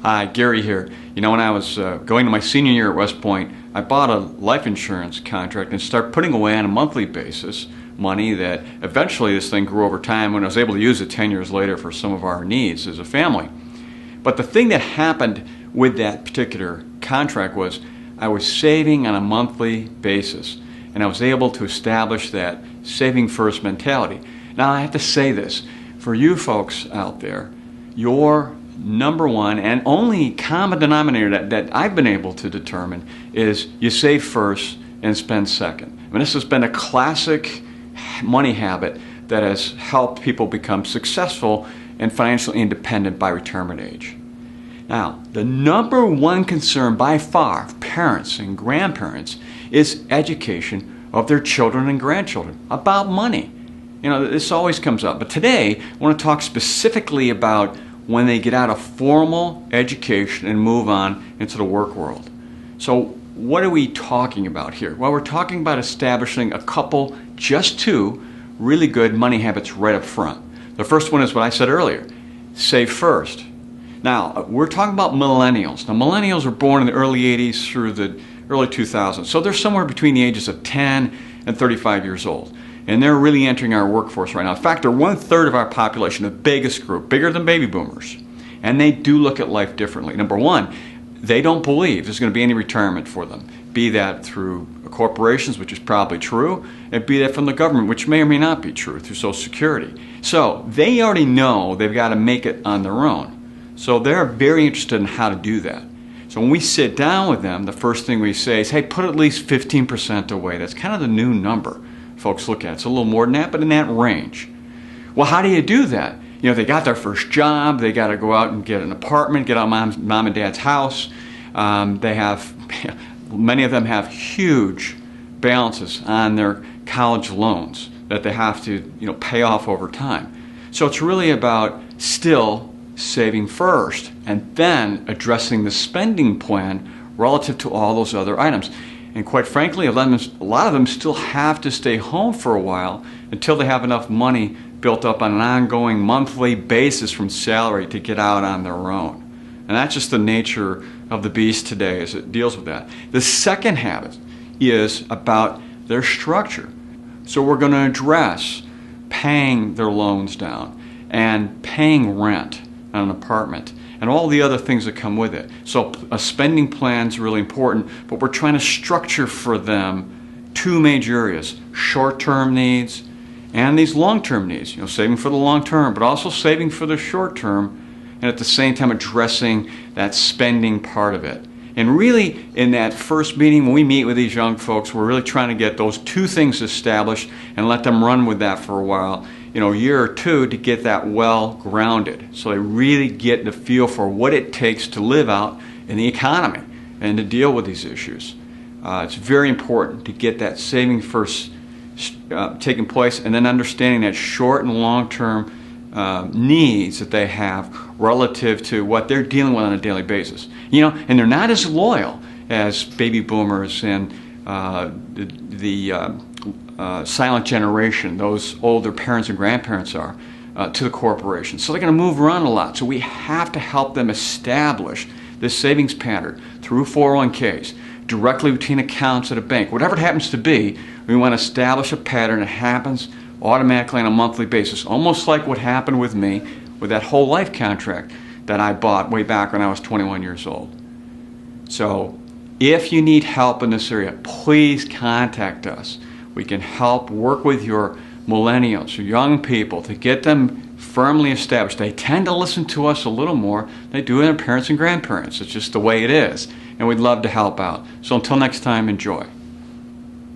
Hi, Gary here. You know, when I was going to my senior year at West Point, I bought a life insurance contract and started putting away on a monthly basis money that eventually this thing grew over time when I was able to use it 10 years later for some of our needs as a family. But the thing that happened with that particular contract was I was saving on a monthly basis, and I was able to establish that saving first mentality. Now I have to say this, for you folks out there, your number one and only common denominator that I've been able to determine is you save first and spend second. I mean, this has been a classic money habit that has helped people become successful and financially independent by retirement age. Now, the number one concern by far of parents and grandparents is education of their children and grandchildren about money. You know, this always comes up. But today, I want to talk specifically about when they get out of formal education and move on into the work world. So what are we talking about here? Well, we're talking about establishing a couple, just two, really good money habits right up front. The first one is what I said earlier, save first. Now, we're talking about millennials. Now, millennials were born in the early 80s through the early 2000s. So they're somewhere between the ages of 10 and 35 years old. And they're really entering our workforce right now. In fact, they're 1/3 of our population, the biggest group, bigger than baby boomers. And they do look at life differently. Number one, they don't believe there's going to be any retirement for them. Be that through corporations, which is probably true, and be that from the government, which may or may not be true, through Social Security. So they already know they've got to make it on their own. So they're very interested in how to do that. So when we sit down with them, the first thing we say is, hey, put at least 15% away. That's kind of the new number folks look at. It's a little more than that, but in that range. Well, how do you do that? You know, they got their first job, they got to go out and get an apartment, get out of mom and dad's house. They have, many of them have huge balances on their college loans that they have to, pay off over time. So it's really about still saving first and then addressing the spending plan relative to all those other items. And quite frankly, a lot of them still have to stay home for a while until they have enough money built up on an ongoing monthly basis from salary to get out on their own. And that's just the nature of the beast today as it deals with that. The second habit is about their structure. So we're going to address paying their loans down and paying rent on an apartment and all the other things that come with it. So a spending plan is really important, but we're trying to structure for them two major areas, short-term needs and these long-term needs, saving for the long term, but also saving for the short term, and at the same time addressing that spending part of it. And really, in that first meeting, when we meet with these young folks, we're really trying to get those two things established and let them run with that for a while, a year or two, to get that well grounded. So they really get the feel for what it takes to live out in the economy and to deal with these issues. It's very important to get that saving first taking place, and then understanding that short and long-term needs that they have relative to what they're dealing with on a daily basis. And they're not as loyal as baby boomers and the silent generation, those older parents and grandparents are, to the corporation. So they're going to move around a lot. So we have to help them establish this savings pattern through 401ks, directly between accounts at a bank. Whatever it happens to be, we want to establish a pattern that happens automatically on a monthly basis, almost like what happened with me with that whole life contract that I bought way back when I was 21 years old. So if you need help in this area, please contact us. We can help work with your millennials, your young people, to get them firmly established. They tend to listen to us a little more than they do their parents and grandparents. It's just the way it is. And we'd love to help out. So until next time, enjoy.